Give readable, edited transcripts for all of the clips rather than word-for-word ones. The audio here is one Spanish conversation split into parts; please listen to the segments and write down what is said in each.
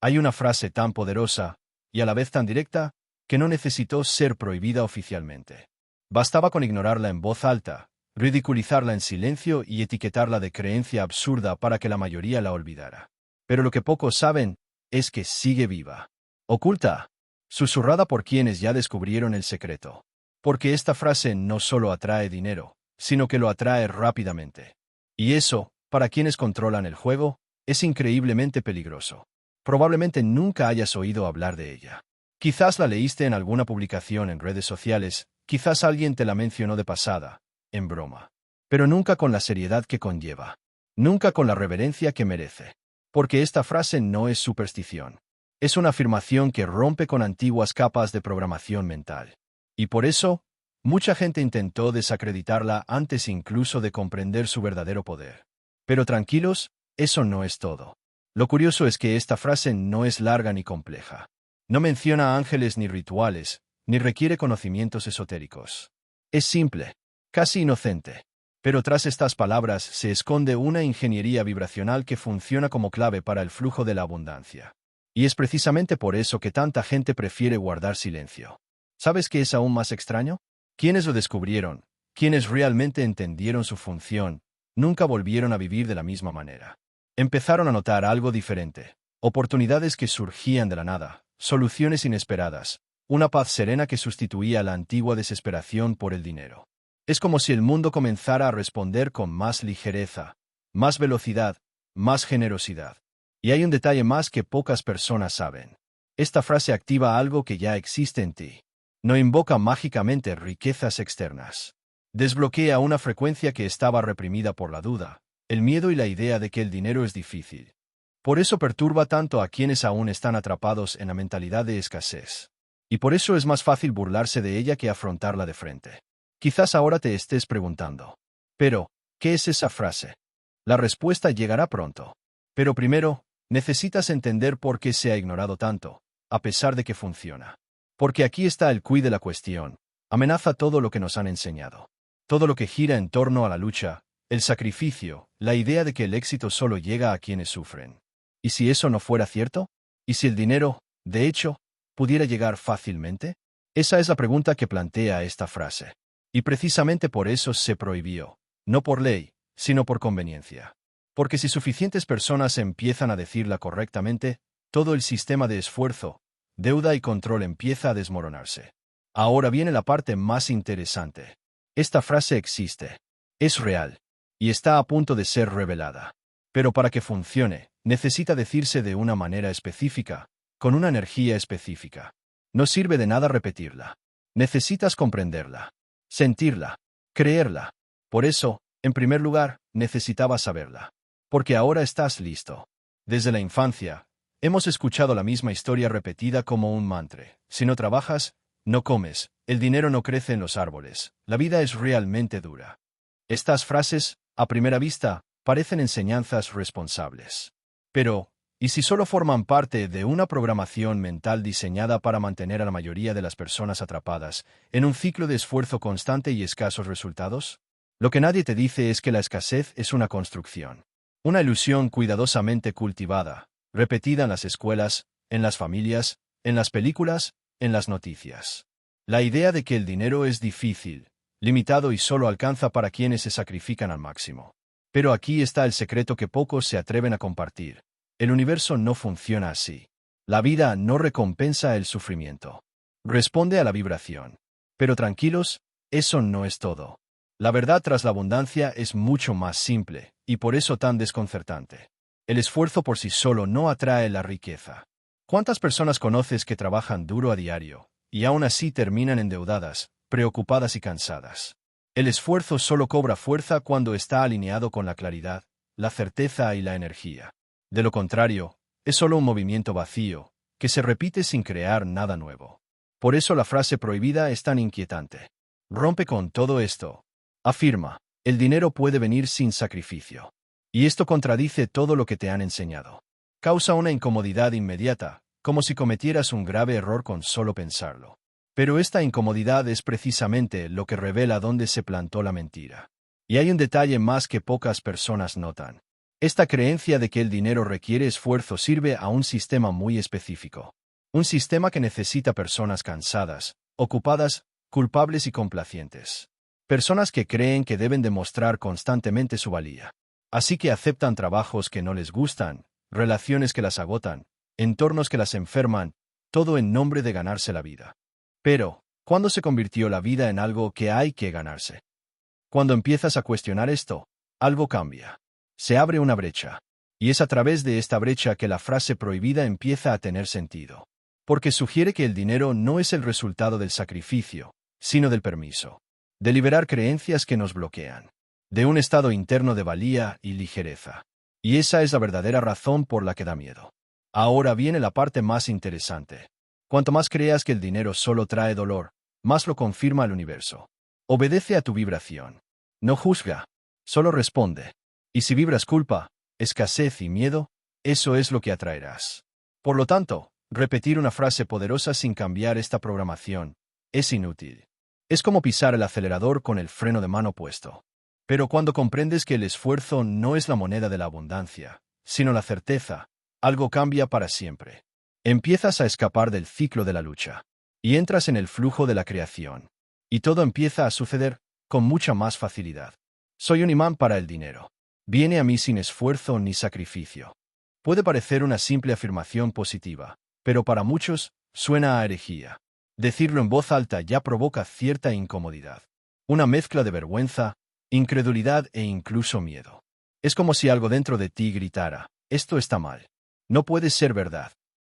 Hay una frase tan poderosa, y a la vez tan directa, que no necesitó ser prohibida oficialmente. Bastaba con ignorarla en voz alta, ridiculizarla en silencio y etiquetarla de creencia absurda para que la mayoría la olvidara. Pero lo que pocos saben es que sigue viva. Oculta, susurrada por quienes ya descubrieron el secreto. Porque esta frase no solo atrae dinero, sino que lo atrae rápidamente. Y eso, para quienes controlan el juego, es increíblemente peligroso. Probablemente nunca hayas oído hablar de ella. Quizás la leíste en alguna publicación en redes sociales, quizás alguien te la mencionó de pasada, en broma. Pero nunca con la seriedad que conlleva. Nunca con la reverencia que merece. Porque esta frase no es superstición. Es una afirmación que rompe con antiguas capas de programación mental. Y por eso, mucha gente intentó desacreditarla antes incluso de comprender su verdadero poder. Pero tranquilos, eso no es todo. Lo curioso es que esta frase no es larga ni compleja. No menciona ángeles ni rituales, ni requiere conocimientos esotéricos. Es simple, casi inocente. Pero tras estas palabras se esconde una ingeniería vibracional que funciona como clave para el flujo de la abundancia. Y es precisamente por eso que tanta gente prefiere guardar silencio. ¿Sabes qué es aún más extraño? Quienes lo descubrieron, quienes realmente entendieron su función, nunca volvieron a vivir de la misma manera. Empezaron a notar algo diferente, oportunidades que surgían de la nada, soluciones inesperadas, una paz serena que sustituía la antigua desesperación por el dinero. Es como si el mundo comenzara a responder con más ligereza, más velocidad, más generosidad. Y hay un detalle más que pocas personas saben. Esta frase activa algo que ya existe en ti. No invoca mágicamente riquezas externas. Desbloquea una frecuencia que estaba reprimida por la duda, el miedo y la idea de que el dinero es difícil. Por eso perturba tanto a quienes aún están atrapados en la mentalidad de escasez. Y por eso es más fácil burlarse de ella que afrontarla de frente. Quizás ahora te estés preguntando, pero, ¿qué es esa frase? La respuesta llegará pronto. Pero primero, necesitas entender por qué se ha ignorado tanto, a pesar de que funciona. Porque aquí está el quid de la cuestión. Amenaza todo lo que nos han enseñado. Todo lo que gira en torno a la lucha, el sacrificio, la idea de que el éxito solo llega a quienes sufren. ¿Y si eso no fuera cierto? ¿Y si el dinero, de hecho, pudiera llegar fácilmente? Esa es la pregunta que plantea esta frase. Y precisamente por eso se prohibió, no por ley, sino por conveniencia. Porque si suficientes personas empiezan a decirla correctamente, todo el sistema de esfuerzo, deuda y control empieza a desmoronarse. Ahora viene la parte más interesante. Esta frase existe. Es real. Y está a punto de ser revelada. Pero para que funcione, necesita decirse de una manera específica, con una energía específica. No sirve de nada repetirla. Necesitas comprenderla, sentirla, creerla. Por eso, en primer lugar, necesitabas saberla. Porque ahora estás listo. Desde la infancia, hemos escuchado la misma historia repetida como un mantra. Si no trabajas, no comes, el dinero no crece en los árboles, la vida es realmente dura. Estas frases, a primera vista, parecen enseñanzas responsables. Pero, ¿y si solo forman parte de una programación mental diseñada para mantener a la mayoría de las personas atrapadas en un ciclo de esfuerzo constante y escasos resultados? Lo que nadie te dice es que la escasez es una construcción. Una ilusión cuidadosamente cultivada, repetida en las escuelas, en las familias, en las películas, en las noticias. La idea de que el dinero es difícil, limitado y solo alcanza para quienes se sacrifican al máximo. Pero aquí está el secreto que pocos se atreven a compartir. El universo no funciona así. La vida no recompensa el sufrimiento. Responde a la vibración. Pero tranquilos, eso no es todo. La verdad tras la abundancia es mucho más simple, y por eso tan desconcertante. El esfuerzo por sí solo no atrae la riqueza. ¿Cuántas personas conoces que trabajan duro a diario, y aún así terminan endeudadas, preocupadas y cansadas? El esfuerzo solo cobra fuerza cuando está alineado con la claridad, la certeza y la energía. De lo contrario, es solo un movimiento vacío, que se repite sin crear nada nuevo. Por eso la frase prohibida es tan inquietante. Rompe con todo esto. Afirma, el dinero puede venir sin sacrificio. Y esto contradice todo lo que te han enseñado. Causa una incomodidad inmediata, como si cometieras un grave error con solo pensarlo. Pero esta incomodidad es precisamente lo que revela dónde se plantó la mentira. Y hay un detalle más que pocas personas notan. Esta creencia de que el dinero requiere esfuerzo sirve a un sistema muy específico. Un sistema que necesita personas cansadas, ocupadas, culpables y complacientes. Personas que creen que deben demostrar constantemente su valía. Así que aceptan trabajos que no les gustan, relaciones que las agotan, entornos que las enferman, todo en nombre de ganarse la vida. Pero, ¿cuándo se convirtió la vida en algo que hay que ganarse? Cuando empiezas a cuestionar esto, algo cambia. Se abre una brecha. Y es a través de esta brecha que la frase prohibida empieza a tener sentido. Porque sugiere que el dinero no es el resultado del sacrificio, sino del permiso. De liberar creencias que nos bloquean. De un estado interno de valía y ligereza. Y esa es la verdadera razón por la que da miedo. Ahora viene la parte más interesante. Cuanto más creas que el dinero solo trae dolor, más lo confirma el universo. Obedece a tu vibración. No juzga, solo responde. Y si vibras culpa, escasez y miedo, eso es lo que atraerás. Por lo tanto, repetir una frase poderosa sin cambiar esta programación es inútil. Es como pisar el acelerador con el freno de mano puesto. Pero cuando comprendes que el esfuerzo no es la moneda de la abundancia, sino la certeza, algo cambia para siempre. Empiezas a escapar del ciclo de la lucha. Y entras en el flujo de la creación. Y todo empieza a suceder con mucha más facilidad. Soy un imán para el dinero. Viene a mí sin esfuerzo ni sacrificio. Puede parecer una simple afirmación positiva, pero para muchos suena a herejía. Decirlo en voz alta ya provoca cierta incomodidad. Una mezcla de vergüenza, incredulidad e incluso miedo. Es como si algo dentro de ti gritara, esto está mal. No puede ser verdad.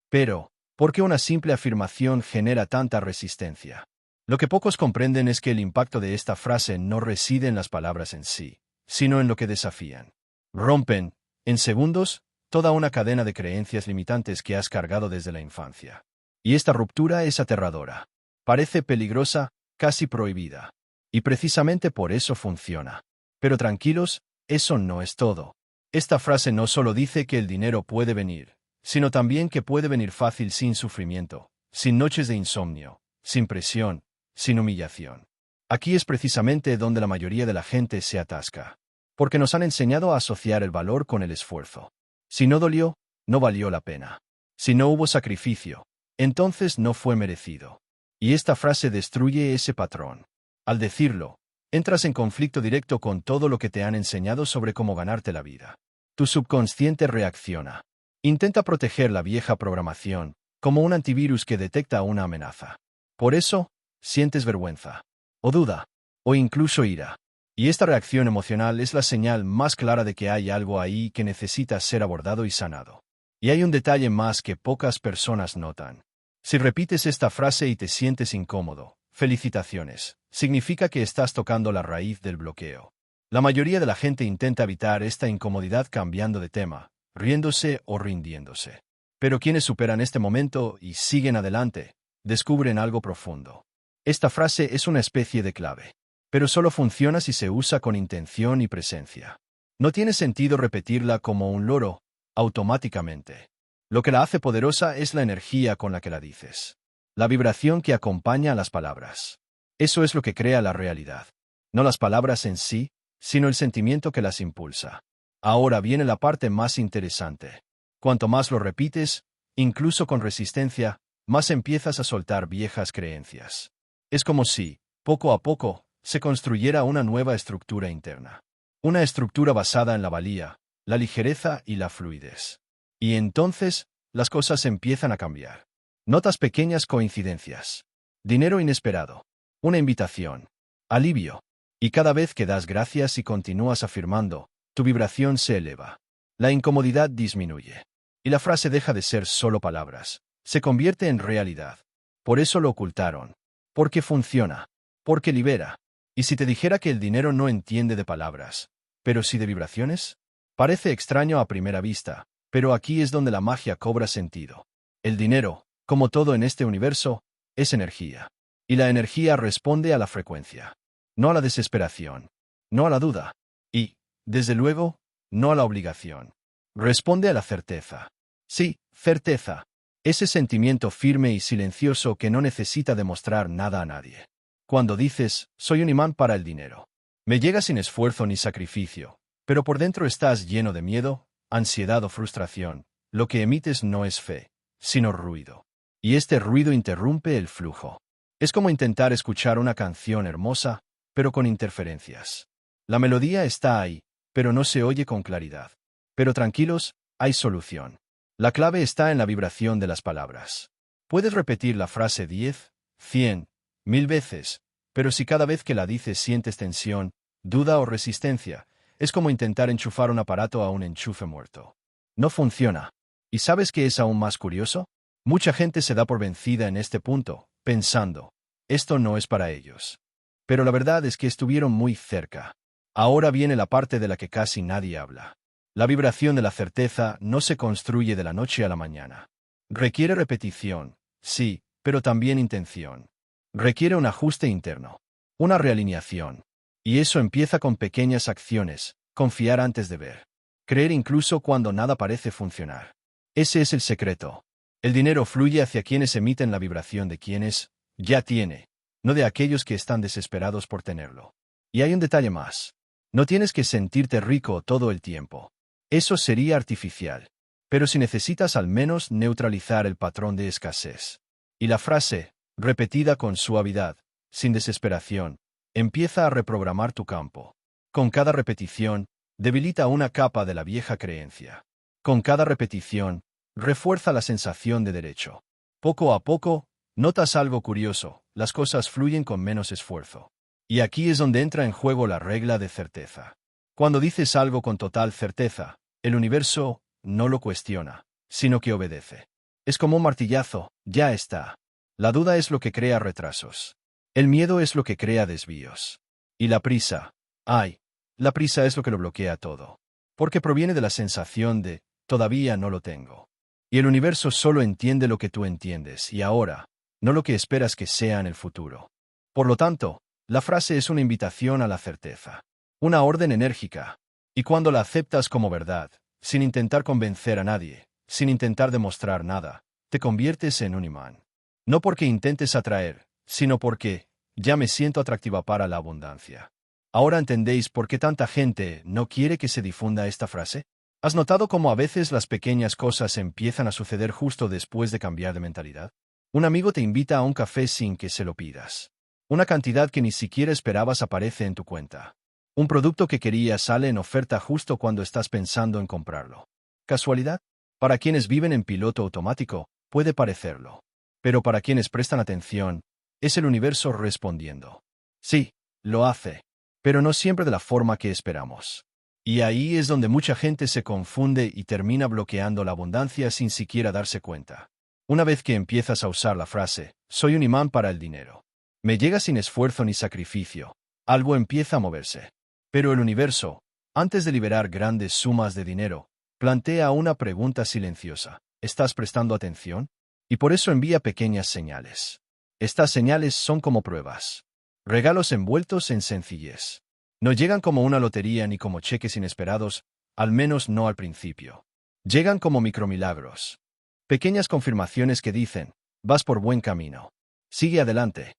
Pero, ¿por qué una simple afirmación genera tanta resistencia? Lo que pocos comprenden es que el impacto de esta frase no reside en las palabras en sí, sino en lo que desafían. Rompen, en segundos, toda una cadena de creencias limitantes que has cargado desde la infancia. Y esta ruptura es aterradora. Parece peligrosa, casi prohibida. Y precisamente por eso funciona. Pero tranquilos, eso no es todo. Esta frase no solo dice que el dinero puede venir, sino también que puede venir fácil sin sufrimiento, sin noches de insomnio, sin presión, sin humillación. Aquí es precisamente donde la mayoría de la gente se atasca. Porque nos han enseñado a asociar el valor con el esfuerzo. Si no dolió, no valió la pena. Si no hubo sacrificio, entonces no fue merecido. Y esta frase destruye ese patrón. Al decirlo, entras en conflicto directo con todo lo que te han enseñado sobre cómo ganarte la vida. Tu subconsciente reacciona. Intenta proteger la vieja programación, como un antivirus que detecta una amenaza. Por eso, sientes vergüenza, o duda, o incluso ira. Y esta reacción emocional es la señal más clara de que hay algo ahí que necesita ser abordado y sanado. Y hay un detalle más que pocas personas notan. Si repites esta frase y te sientes incómodo, felicitaciones, significa que estás tocando la raíz del bloqueo. La mayoría de la gente intenta evitar esta incomodidad cambiando de tema, riéndose o rindiéndose. Pero quienes superan este momento y siguen adelante, descubren algo profundo. Esta frase es una especie de clave. Pero solo funciona si se usa con intención y presencia. No tiene sentido repetirla como un loro, automáticamente. Lo que la hace poderosa es la energía con la que la dices. La vibración que acompaña a las palabras. Eso es lo que crea la realidad. No las palabras en sí, sino el sentimiento que las impulsa. Ahora viene la parte más interesante. Cuanto más lo repites, incluso con resistencia, más empiezas a soltar viejas creencias. Es como si, poco a poco, se construyera una nueva estructura interna. Una estructura basada en la valía, la ligereza y la fluidez. Y entonces, las cosas empiezan a cambiar. Notas pequeñas coincidencias. Dinero inesperado. Una invitación. Alivio. Y cada vez que das gracias y continúas afirmando, tu vibración se eleva. La incomodidad disminuye. Y la frase deja de ser solo palabras. Se convierte en realidad. Por eso lo ocultaron. Porque funciona. Porque libera. ¿Y si te dijera que el dinero no entiende de palabras, pero sí de vibraciones? Parece extraño a primera vista, pero aquí es donde la magia cobra sentido. El dinero, como todo en este universo, es energía. Y la energía responde a la frecuencia. No a la desesperación. No a la duda. Y, desde luego, no a la obligación. Responde a la certeza. Sí, certeza. Ese sentimiento firme y silencioso que no necesita demostrar nada a nadie. Cuando dices, soy un imán para el dinero. Me llega sin esfuerzo ni sacrificio. pero por dentro estás lleno de miedo, ansiedad o frustración, lo que emites no es fe, sino ruido. Y este ruido interrumpe el flujo. Es como intentar escuchar una canción hermosa, pero con interferencias. La melodía está ahí, pero no se oye con claridad. Pero tranquilos, hay solución. La clave está en la vibración de las palabras. Puedes repetir la frase 10, 100, 1000 veces, pero si cada vez que la dices sientes tensión, duda o resistencia, es como intentar enchufar un aparato a un enchufe muerto. No funciona. ¿Y sabes qué es aún más curioso? Mucha gente se da por vencida en este punto, pensando, esto no es para ellos. Pero la verdad es que estuvieron muy cerca. Ahora viene la parte de la que casi nadie habla. La vibración de la certeza no se construye de la noche a la mañana. Requiere repetición, sí, pero también intención. Requiere un ajuste interno, una realineación. Y eso empieza con pequeñas acciones, confiar antes de ver. Creer incluso cuando nada parece funcionar. Ese es el secreto. El dinero fluye hacia quienes emiten la vibración de quienes ya tiene, no de aquellos que están desesperados por tenerlo. Y hay un detalle más. No tienes que sentirte rico todo el tiempo. Eso sería artificial. Pero si necesitas al menos neutralizar el patrón de escasez. Y la frase, repetida con suavidad, sin desesperación, empieza a reprogramar tu campo. Con cada repetición, debilita una capa de la vieja creencia. Con cada repetición, refuerza la sensación de derecho. Poco a poco, notas algo curioso, las cosas fluyen con menos esfuerzo. Y aquí es donde entra en juego la regla de certeza. Cuando dices algo con total certeza, el universo no lo cuestiona, sino que obedece. Es como un martillazo, ya está. La duda es lo que crea retrasos. El miedo es lo que crea desvíos. Y la prisa, la prisa es lo que lo bloquea todo. Porque proviene de la sensación de, todavía no lo tengo. Y el universo solo entiende lo que tú entiendes, y ahora, no lo que esperas que sea en el futuro. Por lo tanto, la frase es una invitación a la certeza. Una orden enérgica. Y cuando la aceptas como verdad, sin intentar convencer a nadie, sin intentar demostrar nada, te conviertes en un imán. No porque intentes atraer, sino porque, ya me siento atractiva para la abundancia. ¿Ahora entendéis por qué tanta gente no quiere que se difunda esta frase? ¿Has notado cómo a veces las pequeñas cosas empiezan a suceder justo después de cambiar de mentalidad? Un amigo te invita a un café sin que se lo pidas. Una cantidad que ni siquiera esperabas aparece en tu cuenta. Un producto que querías sale en oferta justo cuando estás pensando en comprarlo. ¿Casualidad? Para quienes viven en piloto automático, puede parecerlo. Pero para quienes prestan atención, es el universo respondiendo. Sí, lo hace, pero no siempre de la forma que esperamos. Y ahí es donde mucha gente se confunde y termina bloqueando la abundancia sin siquiera darse cuenta. Una vez que empiezas a usar la frase, soy un imán para el dinero. Me llega sin esfuerzo ni sacrificio. Algo empieza a moverse. Pero el universo, antes de liberar grandes sumas de dinero, plantea una pregunta silenciosa. ¿Estás prestando atención? Y por eso envía pequeñas señales. Estas señales son como pruebas. Regalos envueltos en sencillez. No llegan como una lotería ni como cheques inesperados, al menos no al principio. Llegan como micromilagros. Pequeñas confirmaciones que dicen, vas por buen camino. Sigue adelante.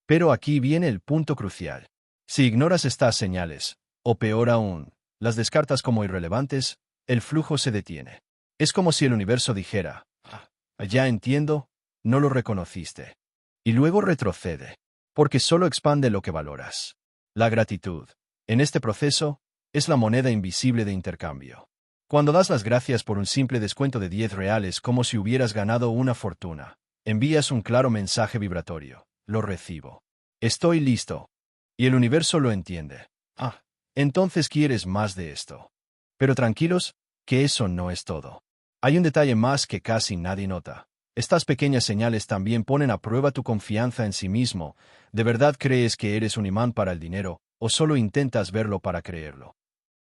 Pero aquí viene el punto crucial. Si ignoras estas señales, o peor aún, las descartas como irrelevantes, el flujo se detiene. Es como si el universo dijera, ya entiendo, no lo reconociste. Y luego retrocede, porque solo expande lo que valoras. La gratitud, en este proceso, es la moneda invisible de intercambio. Cuando das las gracias por un simple descuento de 10 reales como si hubieras ganado una fortuna, envías un claro mensaje vibratorio. Lo recibo. Estoy listo. Y el universo lo entiende. Entonces quieres más de esto. Pero tranquilos, que eso no es todo. Hay un detalle más que casi nadie nota. Estas pequeñas señales también ponen a prueba tu confianza en sí mismo. ¿De verdad crees que eres un imán para el dinero, o solo intentas verlo para creerlo?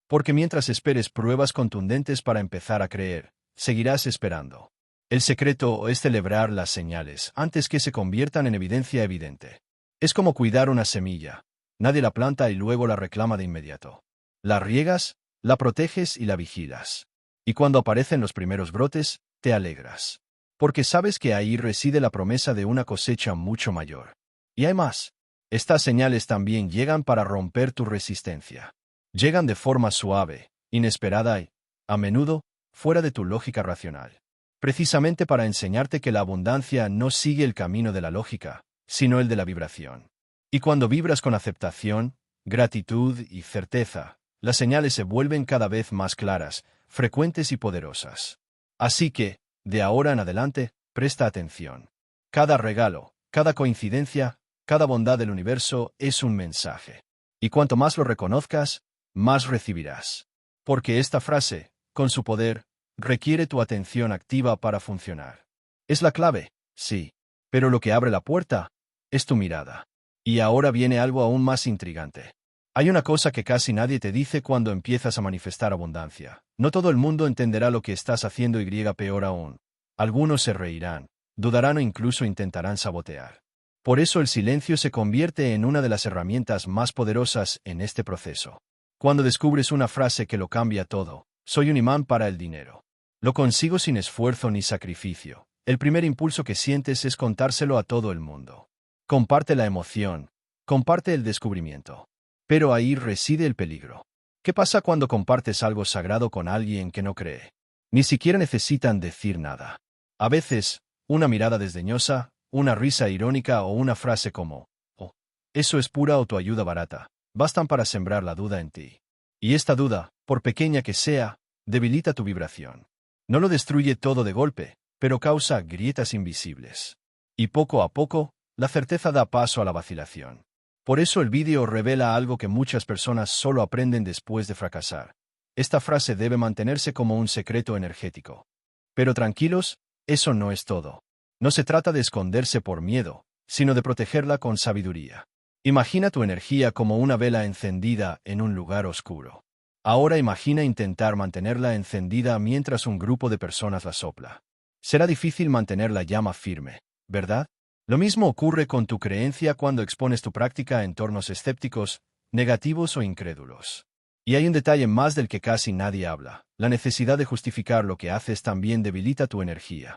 Porque mientras esperes pruebas contundentes para empezar a creer, seguirás esperando. El secreto es celebrar las señales antes que se conviertan en evidencia evidente. Es como cuidar una semilla. Nadie la planta y luego la reclama de inmediato. La riegas, la proteges y la vigilas. Y cuando aparecen los primeros brotes, te alegras. Porque sabes que ahí reside la promesa de una cosecha mucho mayor. Y hay más. Estas señales también llegan para romper tu resistencia. Llegan de forma suave, inesperada y, a menudo, fuera de tu lógica racional. Precisamente para enseñarte que la abundancia no sigue el camino de la lógica, sino el de la vibración. Y cuando vibras con aceptación, gratitud y certeza, las señales se vuelven cada vez más claras, frecuentes y poderosas. Así que, de ahora en adelante, presta atención. Cada regalo, cada coincidencia, cada bondad del universo es un mensaje. Y cuanto más lo reconozcas, más recibirás. Porque esta frase, con su poder, requiere tu atención activa para funcionar. Es la clave, sí, pero lo que abre la puerta es tu mirada. Y ahora viene algo aún más intrigante. Hay una cosa que casi nadie te dice cuando empiezas a manifestar abundancia. No todo el mundo entenderá lo que estás haciendo y peor aún. Algunos se reirán, dudarán o incluso intentarán sabotear. Por eso el silencio se convierte en una de las herramientas más poderosas en este proceso. Cuando descubres una frase que lo cambia todo, soy un imán para el dinero. Lo consigo sin esfuerzo ni sacrificio. El primer impulso que sientes es contárselo a todo el mundo. Comparte la emoción, comparte el descubrimiento. Pero ahí reside el peligro. ¿Qué pasa cuando compartes algo sagrado con alguien que no cree? Ni siquiera necesitan decir nada. A veces, una mirada desdeñosa, una risa irónica o una frase como, «Oh, eso es pura autoayuda barata», bastan para sembrar la duda en ti. Y esta duda, por pequeña que sea, debilita tu vibración. No lo destruye todo de golpe, pero causa grietas invisibles. Y poco a poco, la certeza da paso a la vacilación. Por eso el vídeo revela algo que muchas personas solo aprenden después de fracasar. Esta frase debe mantenerse como un secreto energético. Pero tranquilos, eso no es todo. No se trata de esconderse por miedo, sino de protegerla con sabiduría. Imagina tu energía como una vela encendida en un lugar oscuro. Ahora imagina intentar mantenerla encendida mientras un grupo de personas la sopla. Será difícil mantener la llama firme, ¿verdad? Lo mismo ocurre con tu creencia cuando expones tu práctica a entornos escépticos, negativos o incrédulos. Y hay un detalle más del que casi nadie habla. La necesidad de justificar lo que haces también debilita tu energía.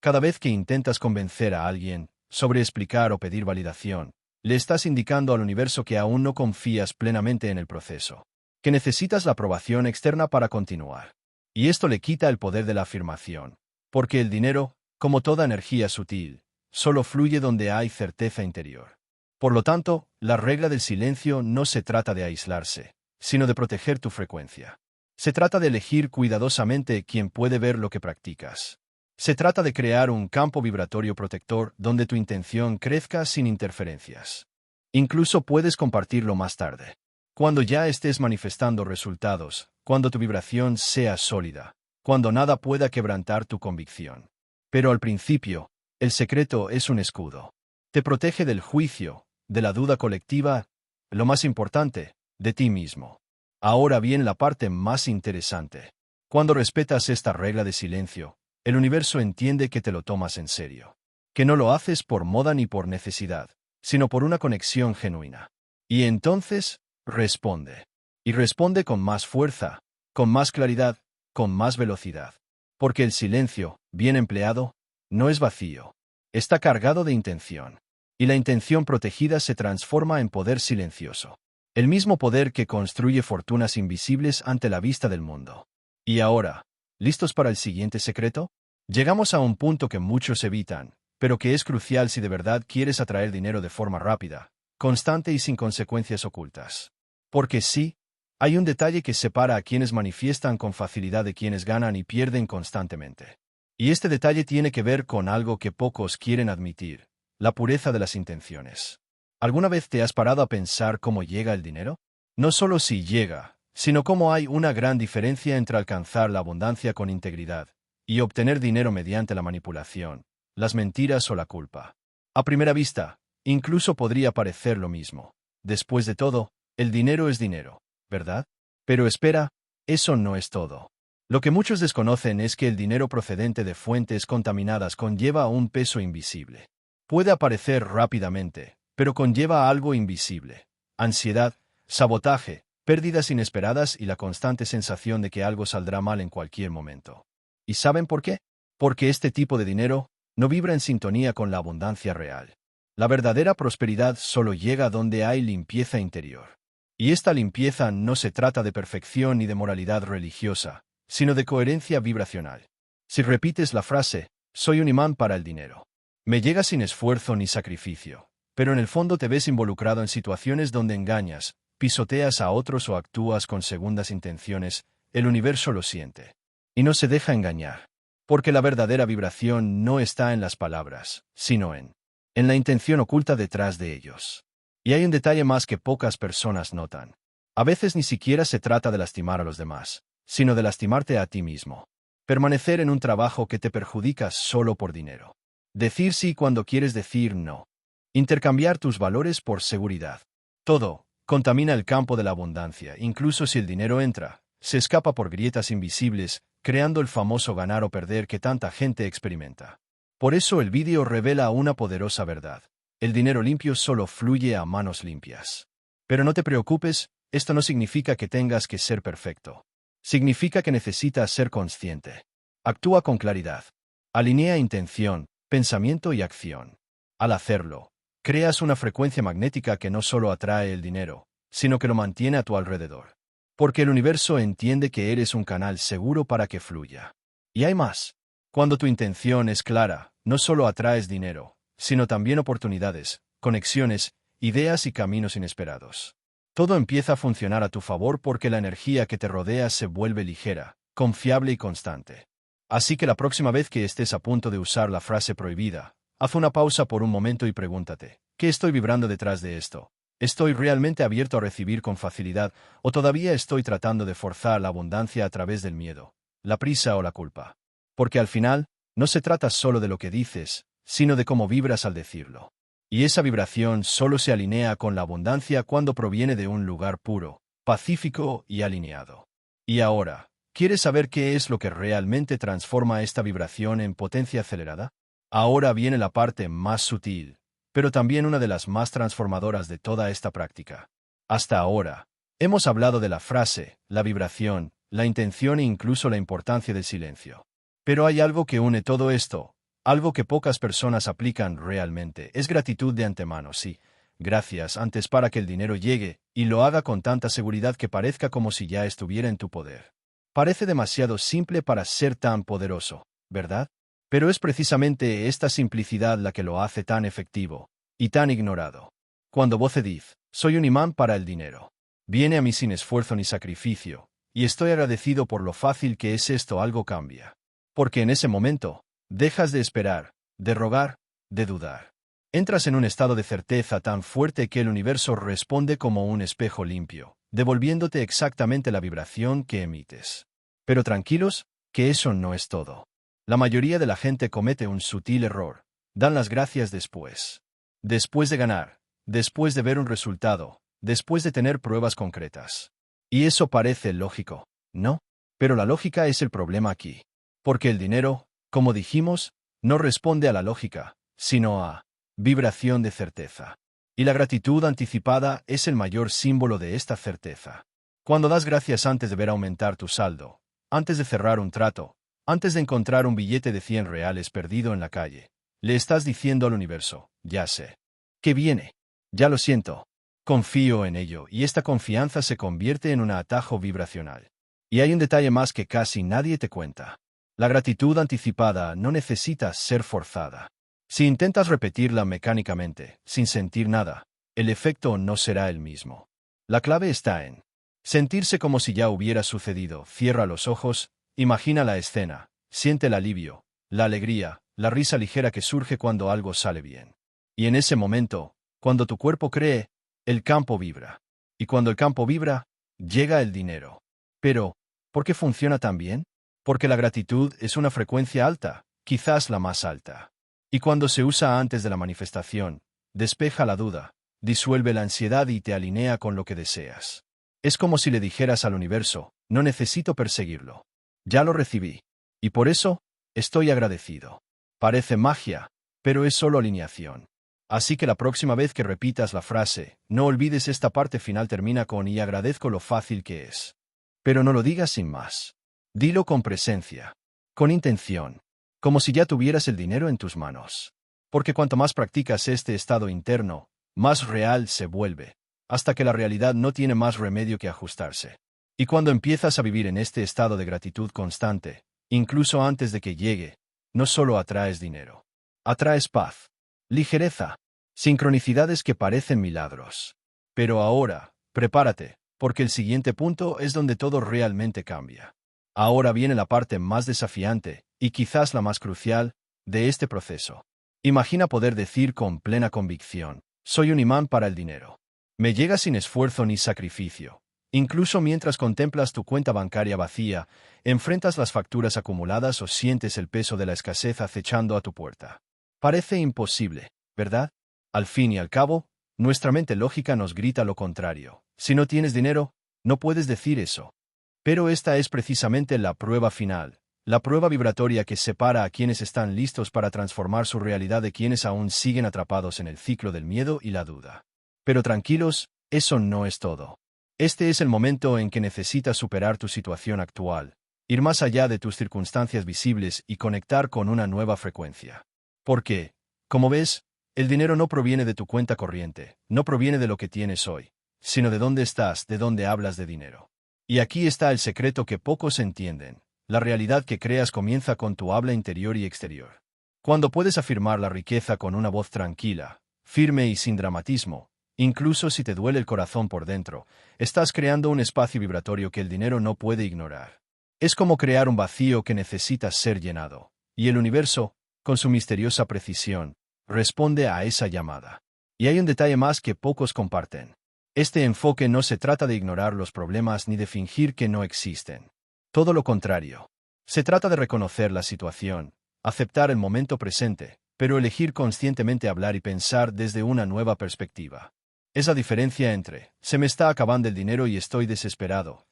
Cada vez que intentas convencer a alguien, sobreexplicar o pedir validación, le estás indicando al universo que aún no confías plenamente en el proceso, que necesitas la aprobación externa para continuar. Y esto le quita el poder de la afirmación, porque el dinero, como toda energía sutil, solo fluye donde hay certeza interior. Por lo tanto, la regla del silencio no se trata de aislarse, sino de proteger tu frecuencia. Se trata de elegir cuidadosamente quién puede ver lo que practicas. Se trata de crear un campo vibratorio protector donde tu intención crezca sin interferencias. Incluso puedes compartirlo más tarde, cuando ya estés manifestando resultados, cuando tu vibración sea sólida, cuando nada pueda quebrantar tu convicción. Pero al principio, el secreto es un escudo. Te protege del juicio, de la duda colectiva, lo más importante, de ti mismo. Ahora viene la parte más interesante. Cuando respetas esta regla de silencio, el universo entiende que te lo tomas en serio. Que no lo haces por moda ni por necesidad, sino por una conexión genuina. Y entonces, responde. Y responde con más fuerza, con más claridad, con más velocidad. Porque el silencio, bien empleado, no es vacío. Está cargado de intención. Y la intención protegida se transforma en poder silencioso. El mismo poder que construye fortunas invisibles ante la vista del mundo. Y ahora, ¿listos para el siguiente secreto? Llegamos a un punto que muchos evitan, pero que es crucial si de verdad quieres atraer dinero de forma rápida, constante y sin consecuencias ocultas. Porque sí, hay un detalle que separa a quienes manifiestan con facilidad de quienes ganan y pierden constantemente. Y este detalle tiene que ver con algo que pocos quieren admitir, la pureza de las intenciones. ¿Alguna vez te has parado a pensar cómo llega el dinero? No solo si llega, sino cómo hay una gran diferencia entre alcanzar la abundancia con integridad y obtener dinero mediante la manipulación, las mentiras o la culpa. A primera vista, incluso podría parecer lo mismo. Después de todo, el dinero es dinero, ¿verdad? Pero espera, eso no es todo. Lo que muchos desconocen es que el dinero procedente de fuentes contaminadas conlleva un peso invisible. Puede aparecer rápidamente, pero conlleva algo invisible: ansiedad, sabotaje, pérdidas inesperadas y la constante sensación de que algo saldrá mal en cualquier momento. ¿Y saben por qué? Porque este tipo de dinero no vibra en sintonía con la abundancia real. La verdadera prosperidad solo llega donde hay limpieza interior. Y esta limpieza no se trata de perfección ni de moralidad religiosa, sino de coherencia vibracional. Si repites la frase, soy un imán para el dinero, me llega sin esfuerzo ni sacrificio, pero en el fondo te ves involucrado en situaciones donde engañas, pisoteas a otros o actúas con segundas intenciones, el universo lo siente. Y no se deja engañar. Porque la verdadera vibración no está en las palabras, sino en la intención oculta detrás de ellos. Y hay un detalle más que pocas personas notan. A veces ni siquiera se trata de lastimar a los demás, sino de lastimarte a ti mismo. Permanecer en un trabajo que te perjudica solo por dinero. Decir sí cuando quieres decir no. Intercambiar tus valores por seguridad. Todo contamina el campo de la abundancia, incluso si el dinero entra, se escapa por grietas invisibles, creando el famoso ganar o perder que tanta gente experimenta. Por eso el vídeo revela una poderosa verdad. El dinero limpio solo fluye a manos limpias. Pero no te preocupes, esto no significa que tengas que ser perfecto. Significa que necesitas ser consciente. Actúa con claridad. Alinea intención, pensamiento y acción. Al hacerlo, creas una frecuencia magnética que no solo atrae el dinero, sino que lo mantiene a tu alrededor. Porque el universo entiende que eres un canal seguro para que fluya. Y hay más. Cuando tu intención es clara, no solo atraes dinero, sino también oportunidades, conexiones, ideas y caminos inesperados. Todo empieza a funcionar a tu favor porque la energía que te rodea se vuelve ligera, confiable y constante. Así que la próxima vez que estés a punto de usar la frase prohibida, haz una pausa por un momento y pregúntate, ¿qué estoy vibrando detrás de esto? ¿Estoy realmente abierto a recibir con facilidad o todavía estoy tratando de forzar la abundancia a través del miedo, la prisa o la culpa? Porque al final, no se trata solo de lo que dices, sino de cómo vibras al decirlo. Y esa vibración solo se alinea con la abundancia cuando proviene de un lugar puro, pacífico y alineado. Y ahora, ¿quieres saber qué es lo que realmente transforma esta vibración en potencia acelerada? Ahora viene la parte más sutil, pero también una de las más transformadoras de toda esta práctica. Hasta ahora, hemos hablado de la frase, la vibración, la intención e incluso la importancia del silencio. Pero hay algo que une todo esto, algo que pocas personas aplican realmente, es gratitud de antemano, sí. Gracias antes para que el dinero llegue, y lo haga con tanta seguridad que parezca como si ya estuviera en tu poder. Parece demasiado simple para ser tan poderoso, ¿verdad? Pero es precisamente esta simplicidad la que lo hace tan efectivo, y tan ignorado. Cuando Voce dice, soy un imán para el dinero. Viene a mí sin esfuerzo ni sacrificio, y estoy agradecido por lo fácil que es esto, algo cambia. Porque en ese momento, dejas de esperar, de rogar, de dudar. Entras en un estado de certeza tan fuerte que el universo responde como un espejo limpio, devolviéndote exactamente la vibración que emites. Pero tranquilos, que eso no es todo. La mayoría de la gente comete un sutil error. Dan las gracias después. Después de ganar, después de ver un resultado, después de tener pruebas concretas. Y eso parece lógico, ¿no? Pero la lógica es el problema aquí. Porque el dinero, como dijimos, no responde a la lógica, sino a vibración de certeza. Y la gratitud anticipada es el mayor símbolo de esta certeza. Cuando das gracias antes de ver aumentar tu saldo, antes de cerrar un trato, antes de encontrar un billete de 100 reales perdido en la calle, le estás diciendo al universo, ya sé. ¿Qué viene? Ya lo siento. Confío en ello y esta confianza se convierte en un atajo vibracional. Y hay un detalle más que casi nadie te cuenta. La gratitud anticipada no necesita ser forzada. Si intentas repetirla mecánicamente, sin sentir nada, el efecto no será el mismo. La clave está en sentirse como si ya hubiera sucedido. Cierra los ojos, imagina la escena, siente el alivio, la alegría, la risa ligera que surge cuando algo sale bien. Y en ese momento, cuando tu cuerpo cree, el campo vibra. Y cuando el campo vibra, llega el dinero. Pero, ¿por qué funciona tan bien? Porque la gratitud es una frecuencia alta, quizás la más alta. Y cuando se usa antes de la manifestación, despeja la duda, disuelve la ansiedad y te alinea con lo que deseas. Es como si le dijeras al universo, no necesito perseguirlo. Ya lo recibí. Y por eso, estoy agradecido. Parece magia, pero es solo alineación. Así que la próxima vez que repitas la frase, no olvides esta parte final termina con y agradezco lo fácil que es. Pero no lo digas sin más. Dilo con presencia, con intención, como si ya tuvieras el dinero en tus manos. Porque cuanto más practicas este estado interno, más real se vuelve. hasta que la realidad no tiene más remedio que ajustarse. Y cuando empiezas a vivir en este estado de gratitud constante, incluso antes de que llegue, no solo atraes dinero. Atraes paz, ligereza, sincronicidades que parecen milagros. Pero ahora, prepárate, porque el siguiente punto es donde todo realmente cambia. Ahora viene la parte más desafiante, y quizás la más crucial, de este proceso. Imagina poder decir con plena convicción, soy un imán para el dinero. Me llega sin esfuerzo ni sacrificio. Incluso mientras contemplas tu cuenta bancaria vacía, enfrentas las facturas acumuladas o sientes el peso de la escasez acechando a tu puerta. Parece imposible, ¿verdad? Al fin y al cabo, nuestra mente lógica nos grita lo contrario. Si no tienes dinero, no puedes decir eso. Pero esta es precisamente la prueba final, la prueba vibratoria que separa a quienes están listos para transformar su realidad de quienes aún siguen atrapados en el ciclo del miedo y la duda. Pero tranquilos, eso no es todo. Este es el momento en que necesitas superar tu situación actual, ir más allá de tus circunstancias visibles y conectar con una nueva frecuencia. Porque, como ves, el dinero no proviene de tu cuenta corriente, no proviene de lo que tienes hoy, sino de dónde estás, de dónde hablas de dinero. Y aquí está el secreto que pocos entienden. La realidad que creas comienza con tu habla interior y exterior. Cuando puedes afirmar la riqueza con una voz tranquila, firme y sin dramatismo, incluso si te duele el corazón por dentro, estás creando un espacio vibratorio que el dinero no puede ignorar. Es como crear un vacío que necesita ser llenado, y el universo, con su misteriosa precisión, responde a esa llamada. Y hay un detalle más que pocos comparten. Este enfoque no se trata de ignorar los problemas ni de fingir que no existen. Todo lo contrario. Se trata de reconocer la situación, aceptar el momento presente, pero elegir conscientemente hablar y pensar desde una nueva perspectiva. Es la diferencia entre, se me está acabando el dinero y estoy desesperado,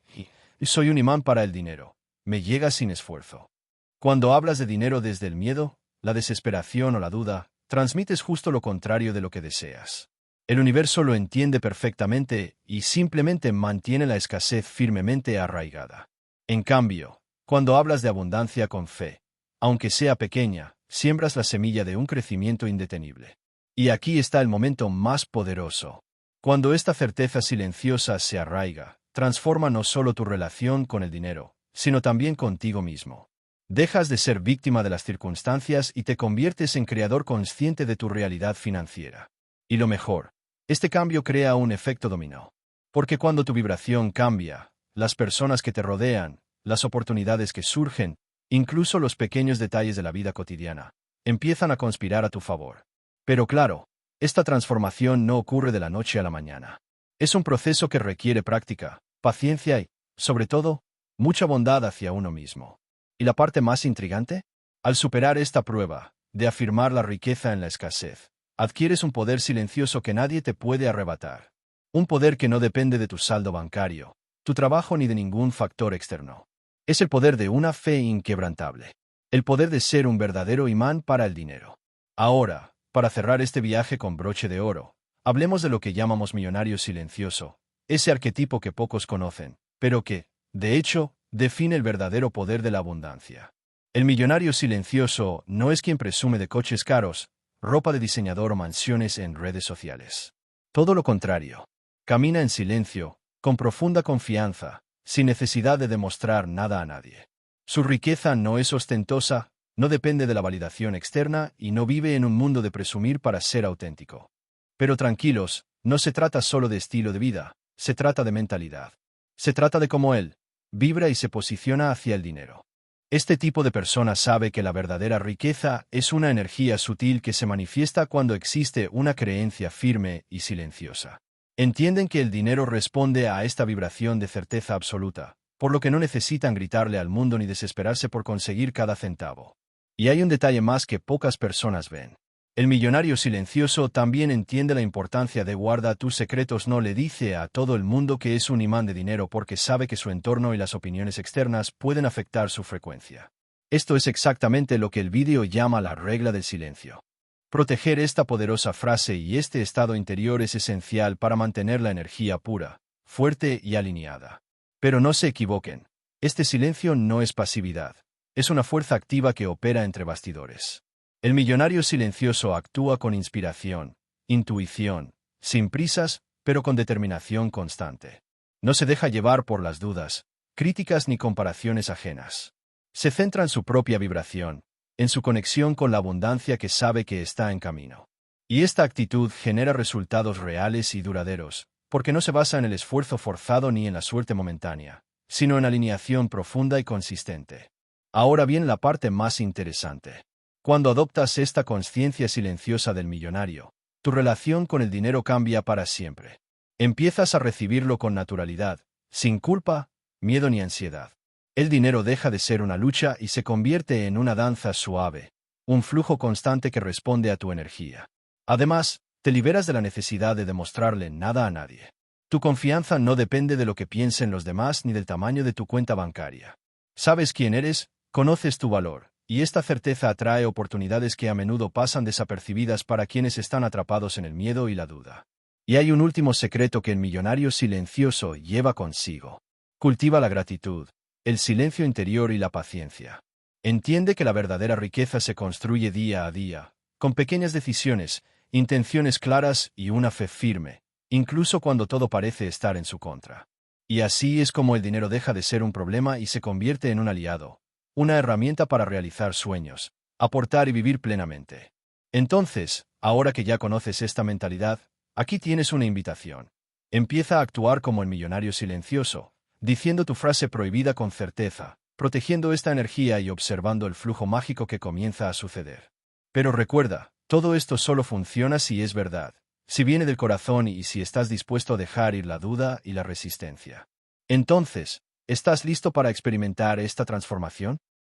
y soy un imán para el dinero, me llega sin esfuerzo. Cuando hablas de dinero desde el miedo, la desesperación o la duda, transmites justo lo contrario de lo que deseas. El universo lo entiende perfectamente y simplemente mantiene la escasez firmemente arraigada. En cambio, cuando hablas de abundancia con fe, aunque sea pequeña, siembras la semilla de un crecimiento indetenible. Y aquí está el momento más poderoso. Cuando esta certeza silenciosa se arraiga, transforma no solo tu relación con el dinero, sino también contigo mismo. Dejas de ser víctima de las circunstancias y te conviertes en creador consciente de tu realidad financiera. Y lo mejor, este cambio crea un efecto dominó. Porque cuando tu vibración cambia, las personas que te rodean, las oportunidades que surgen, incluso los pequeños detalles de la vida cotidiana, empiezan a conspirar a tu favor. Pero claro, esta transformación no ocurre de la noche a la mañana. Es un proceso que requiere práctica, paciencia y, sobre todo, mucha bondad hacia uno mismo. ¿Y la parte más intrigante? Al superar esta prueba, de afirmar la riqueza en la escasez, adquieres un poder silencioso que nadie te puede arrebatar. Un poder que no depende de tu saldo bancario, tu trabajo ni de ningún factor externo. Es el poder de una fe inquebrantable. El poder de ser un verdadero imán para el dinero. Ahora, para cerrar este viaje con broche de oro, hablemos de lo que llamamos millonario silencioso, ese arquetipo que pocos conocen, pero que, de hecho, define el verdadero poder de la abundancia. El millonario silencioso no es quien presume de coches caros, ropa de diseñador o mansiones en redes sociales. Todo lo contrario. Camina en silencio, con profunda confianza, sin necesidad de demostrar nada a nadie. Su riqueza no es ostentosa, no depende de la validación externa y no vive en un mundo de presumir para ser auténtico. Pero tranquilos, no se trata solo de estilo de vida, se trata de mentalidad. Se trata de cómo él vibra y se posiciona hacia el dinero. Este tipo de persona sabe que la verdadera riqueza es una energía sutil que se manifiesta cuando existe una creencia firme y silenciosa. Entienden que el dinero responde a esta vibración de certeza absoluta, por lo que no necesitan gritarle al mundo ni desesperarse por conseguir cada centavo. Y hay un detalle más que pocas personas ven. El millonario silencioso también entiende la importancia de guarda tus secretos. No le dice a todo el mundo que es un imán de dinero porque sabe que su entorno y las opiniones externas pueden afectar su frecuencia. Esto es exactamente lo que el vídeo llama la regla del silencio. Proteger esta poderosa frase y este estado interior es esencial para mantener la energía pura, fuerte y alineada. Pero no se equivoquen, este silencio no es pasividad, es una fuerza activa que opera entre bastidores. El millonario silencioso actúa con inspiración, intuición, sin prisas, pero con determinación constante. No se deja llevar por las dudas, críticas ni comparaciones ajenas. Se centra en su propia vibración, en su conexión con la abundancia que sabe que está en camino. Y esta actitud genera resultados reales y duraderos, porque no se basa en el esfuerzo forzado ni en la suerte momentánea, sino en alineación profunda y consistente. Ahora viene la parte más interesante. Cuando adoptas esta conciencia silenciosa del millonario, tu relación con el dinero cambia para siempre. Empiezas a recibirlo con naturalidad, sin culpa, miedo ni ansiedad. El dinero deja de ser una lucha y se convierte en una danza suave, un flujo constante que responde a tu energía. Además, te liberas de la necesidad de demostrarle nada a nadie. Tu confianza no depende de lo que piensen los demás ni del tamaño de tu cuenta bancaria. Sabes quién eres, conoces tu valor, y esta certeza atrae oportunidades que a menudo pasan desapercibidas para quienes están atrapados en el miedo y la duda. Y hay un último secreto que el millonario silencioso lleva consigo. Cultiva la gratitud, el silencio interior y la paciencia. Entiende que la verdadera riqueza se construye día a día, con pequeñas decisiones, intenciones claras y una fe firme, incluso cuando todo parece estar en su contra. Y así es como el dinero deja de ser un problema y se convierte en un aliado, una herramienta para realizar sueños, aportar y vivir plenamente. Entonces, ahora que ya conoces esta mentalidad, aquí tienes una invitación. Empieza a actuar como el millonario silencioso, diciendo tu frase prohibida con certeza, protegiendo esta energía y observando el flujo mágico que comienza a suceder. Pero recuerda, todo esto solo funciona si es verdad, si viene del corazón y si estás dispuesto a dejar ir la duda y la resistencia. Entonces, ¿estás listo para experimentar esta transformación?